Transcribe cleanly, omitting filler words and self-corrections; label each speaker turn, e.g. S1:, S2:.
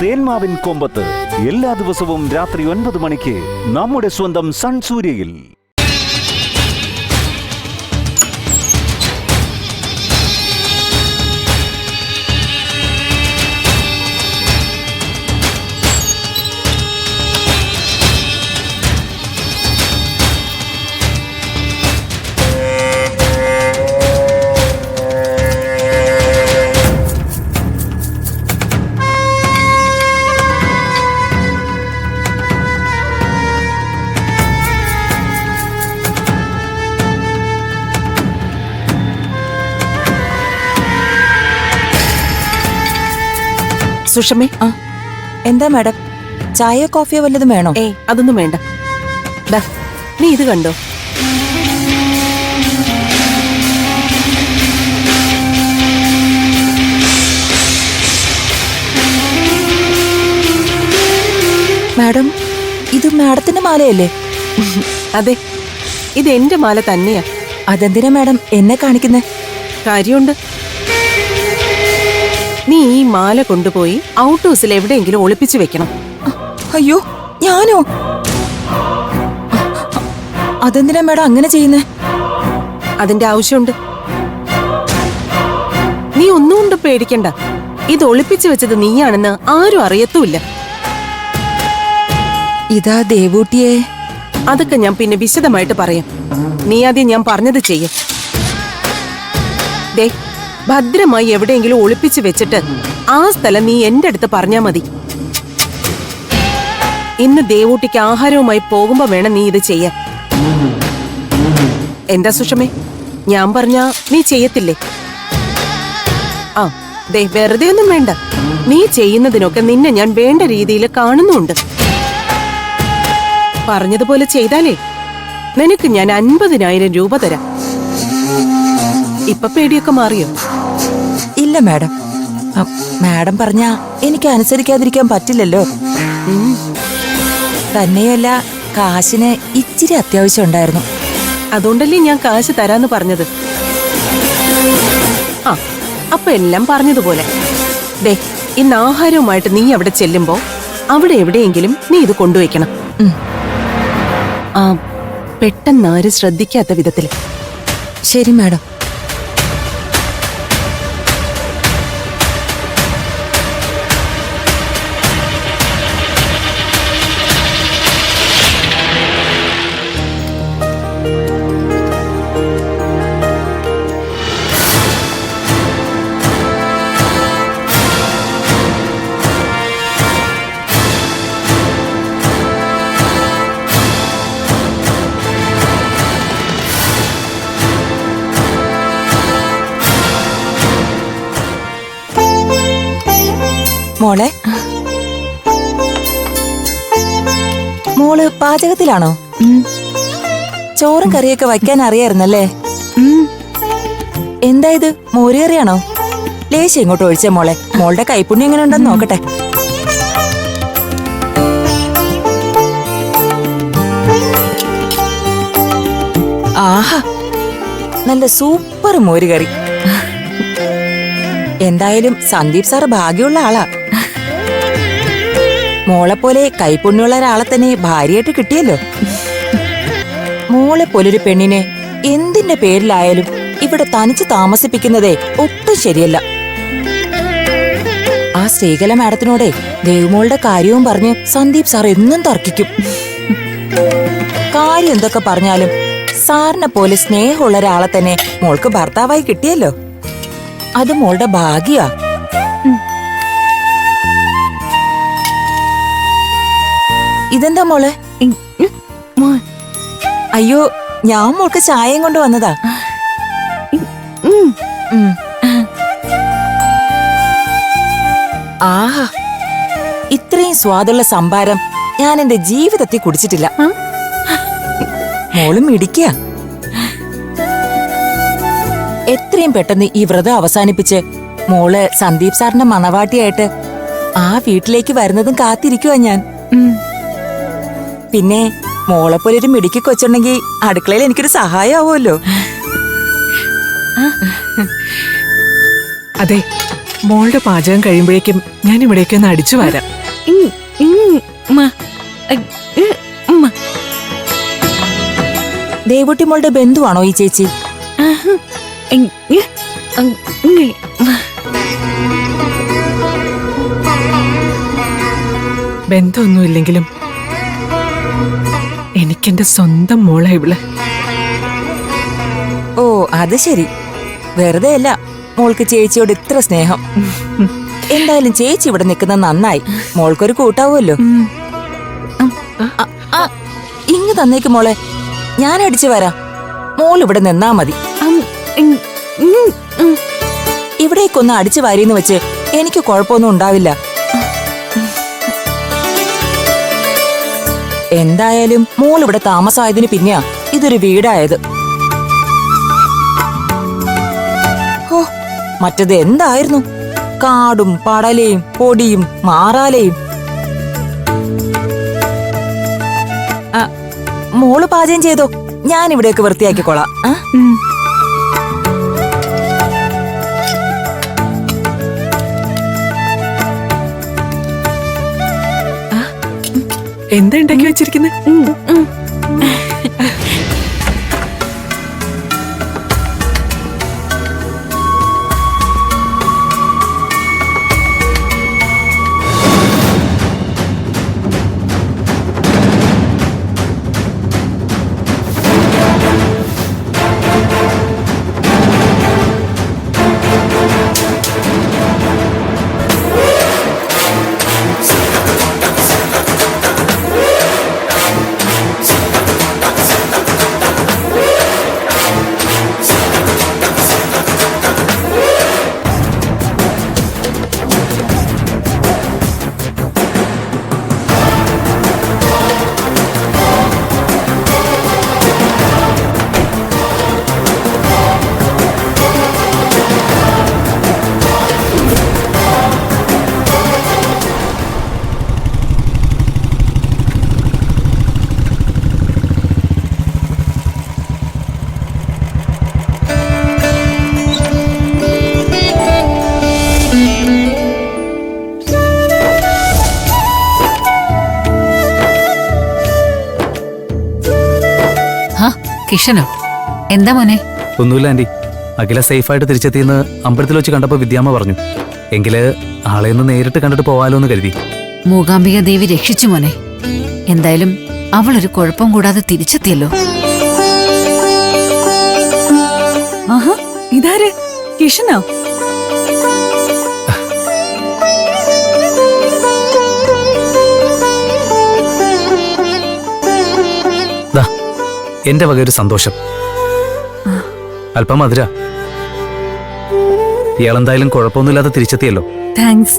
S1: തേന്മാവിൻ കൊമ്പത്ത് എല്ലാ ദിവസവും രാത്രി 9 മണിക്ക് നമ്മുടെ സ്വന്തം സൺ സൂര്യയിൽ.
S2: സുഷമേ,
S3: എന്താ മാഡം, ചായയോ കോഫിയോ വല്ലതും വേണോ?
S2: അതൊന്നും വേണ്ട. നീ ഇത് കണ്ടോ?
S3: മാഡം, ഇത് മാഡത്തിന്റെ മാലയല്ലേ?
S2: അതെ, ഇത് എന്റെ മാല തന്നെയാ.
S3: അതെന്തിനാ മാഡം എന്നെ കാണിക്കുന്നേ?
S2: കാര്യമുണ്ട്. നീ ഈ മാല കൊണ്ടുപോയി ഔട്ട് ഹൗസിൽ എവിടെയെങ്കിലും ഒളിപ്പിച്ചു വെക്കണം.
S3: അയ്യോ, ഞാനോ? അതെന്തിനാ മാഡം അങ്ങനെ ചെയ്യുന്നേ?
S2: അതിന്റെ ആവശ്യമുണ്ട്. നീ ഒന്നും കൊണ്ട് പേടിക്കണ്ട. ഇത് ഒളിപ്പിച്ചു വെച്ചത് നീയാണെന്ന് ആരും അറിയത്തുമില്ല.
S3: ഇതാ ദേവൂട്ടിയെ.
S2: അതൊക്കെ ഞാൻ പിന്നെ വിശദമായിട്ട് പറയാം. നീ ആദ്യം ഞാൻ പറഞ്ഞത് ചെയ്യ. ദേ, ഭദ്രമായി എവിടെയെങ്കിലും ഒളിപ്പിച്ചു വെച്ചിട്ട് ആ സ്ഥലം നീ എന്റെ അടുത്ത് പറഞ്ഞാ മതി. ഇന്ന് ദേവൂട്ടിക്ക് ആഹാരവുമായി പോകുമ്പോ വേണം നീ ഇത് ചെയ്യാൻ. എന്താ സുഷമേ, ഞാൻ പറഞ്ഞാ നീ ചെയ്യത്തില്ലേ? ദേ, വെറുതെ ഒന്നും വേണ്ട. നീ ചെയ്യുന്നതിനൊക്കെ നിന്നെ ഞാൻ വേണ്ട രീതിയിൽ കാണുന്നുണ്ട്. പറഞ്ഞതുപോലെ ചെയ്താലേ നിനക്ക് ഞാൻ 50,000 രൂപ തരാം. ഇപ്പൊ പേടിയൊക്കെ മാറിയോ?
S3: ഇല്ല മാഡം. മാഡം പറഞ്ഞാ എനിക്ക് അനുസരിക്കാതിരിക്കാൻ പറ്റില്ലല്ലോ. തന്നെയല്ല, കാശിന് ഇച്ചിരി അത്യാവശ്യം ഉണ്ടായിരുന്നു.
S2: അതുകൊണ്ടല്ലേ ഞാൻ കാശ് തരാന്ന് പറഞ്ഞത്. അപ്പൊ എല്ലാം പറഞ്ഞതുപോലെ. ദേ, ഇന്ന് ആഹാരവുമായിട്ട് നീ അവിടെ ചെല്ലുമ്പോ അവിടെ എവിടെയെങ്കിലും നീ ഇത് കൊണ്ടുവയ്ക്കണം. പെട്ടെന്നാരും ശ്രദ്ധിക്കാത്ത വിധത്തില്.
S3: ശരി മാഡം. മോളെ, മോള് പാചകത്തിലാണോ? ചോറും കറിയൊക്കെ വയ്ക്കാൻ അറിയായിരുന്നല്ലേ? എന്താ ഇത്, മോരുകറിയാണോ? ലേശം ഇങ്ങോട്ട് ഒഴിച്ചേ മോളെ. മോളുടെ കൈപ്പുണ്യം എങ്ങനെ ഉണ്ടെന്ന് നോക്കട്ടെ. ആഹാ, നല്ല സൂപ്പർ മോരുകറി. എന്തായാലും സന്ദീപ് സാറ് ഭാഗ്യമുള്ള ആളാ. മോളെപ്പോലെ കൈപ്പുണ്യുള്ള ഒരാളെ തന്നെ ഭാര്യയായിട്ട് കിട്ടിയല്ലോ. മോളെ പോലൊരു പെണ്ണിനെ എന്തിന്റെ പേരിലായാലും ഇവിടെ തനിച്ച് താമസിപ്പിക്കുന്നതേ ഒട്ടും ശരിയല്ല. ആ ശ്രീകല മാഡത്തിനോടെ ദേവുമോളുടെ കാര്യവും പറഞ്ഞ് സന്ദീപ് സാർ എന്നും തർക്കിക്കും. കാര്യം എന്തൊക്കെ പറഞ്ഞാലും സാറിനെ പോലെ സ്നേഹമുള്ള ഒരാളെ തന്നെ മോൾക്ക് ഭർത്താവായി കിട്ടിയല്ലോ. അത് മോളുടെ ഭാഗ്യാ. ഇതെന്താ മോളെ? അയ്യോ, ഞാൻ മോൾക്ക് ചായയും കൊണ്ട് വന്നതാ. ആഹാ, ഇത്രയും സ്വാദുള്ള സംഭാരം ഞാൻ എന്റെ ജീവിതത്തിൽ കുടിച്ചിട്ടില്ല. മോളും ഇടിക്കുക. എത്രയും പെട്ടെന്ന് ഈ വ്രതം അവസാനിപ്പിച്ച് മോള് സന്ദീപ് സാറിന്റെ മണവാട്ടിയായിട്ട് ആ വീട്ടിലേക്ക് വരുന്നതും കാത്തിരിക്കുവാ ഞാൻ. പിന്നെ മോളെപ്പോലെ ഒരു മിടുക്കി കൊച്ചുണ്ടെങ്കിൽ അടുക്കളയിൽ എനിക്കൊരു സഹായമാവുമല്ലോ.
S2: അതെ,
S4: മോളുടെ പാചകം കഴിയുമ്പോഴേക്കും ഞാൻ ഇവിടേക്ക് ഒന്ന് അടിച്ചു വരാം.
S3: ദേവുട്ടി മോളുടെ ബന്ധുവാണോ ഈ ചേച്ചി?
S4: ബന്ധമൊന്നുമില്ലെങ്കിലും എനിക്കെന്റെ സ്വന്തം മോളെ ഇവള്.
S3: ഓ അത് ശരി. വെറുതെ അല്ല മോൾക്ക് ചേച്ചിയോട് ഇത്ര സ്നേഹം. എന്തായാലും ചേച്ചി ഇവിടെ നിൽക്കുന്നത് നന്നായി. മോൾക്കൊരു കൂട്ടാവുമല്ലോ. ഇങ്ങ് തന്നേക്ക് മോളെ, ഞാൻ അടിച്ചു വരാം. മോൾ ഇവിടെ നിന്നാ മതി. ഇവിടേക്കൊന്ന് അടിച്ചു വാരിന്ന് വെച്ച് എനിക്ക് കുഴപ്പമൊന്നും ഉണ്ടാവില്ല. എന്തായാലും മോൾ ഇവിടെ താമസമായതിന് പിന്നെയാ ഇതൊരു വീടായത്. ഓ മറ്റത് എന്തായിരുന്നു? കാടും പടലയും പൊടിയും മാറാലയും. മോള് പാചകം ചെയ്തോ, ഞാൻ ഇവിടെയൊക്കെ വൃത്തിയാക്കിക്കോളാം.
S4: എന്താ ഉണ്ടാക്കി വെച്ചിരിക്കുന്നത്?
S5: കിഷനോ? എന്താ മോനെ?
S6: ഒന്നുമില്ല ആന്റി. അഖില സേഫായിട്ട് തിരിച്ചെത്തിയെന്ന് അമ്പലത്തിൽ വെച്ച് കണ്ടപ്പോ വിദ്യാമ്മ പറഞ്ഞു. എങ്കില് ആളെ ഒന്ന് നേരിട്ട് കണ്ടിട്ട് പോവാലോ എന്ന് കരുതി.
S5: മൂകാംബിക ദേവി രക്ഷിച്ചു മോനെ. എന്തായാലും അവളൊരു കുഴപ്പം കൂടാതെ തിരിച്ചെത്തിയല്ലോ.
S7: ആഹാ, ഇതാര്? കിഷനോ?
S6: എന്റെ വക ഒരു സന്തോഷം. അല്പം മധുര. ഇയാളെന്തായാലും കുഴപ്പമൊന്നുമില്ലാതെ തിരിച്ചെത്തിയല്ലോ.
S7: താങ്ക്സ്.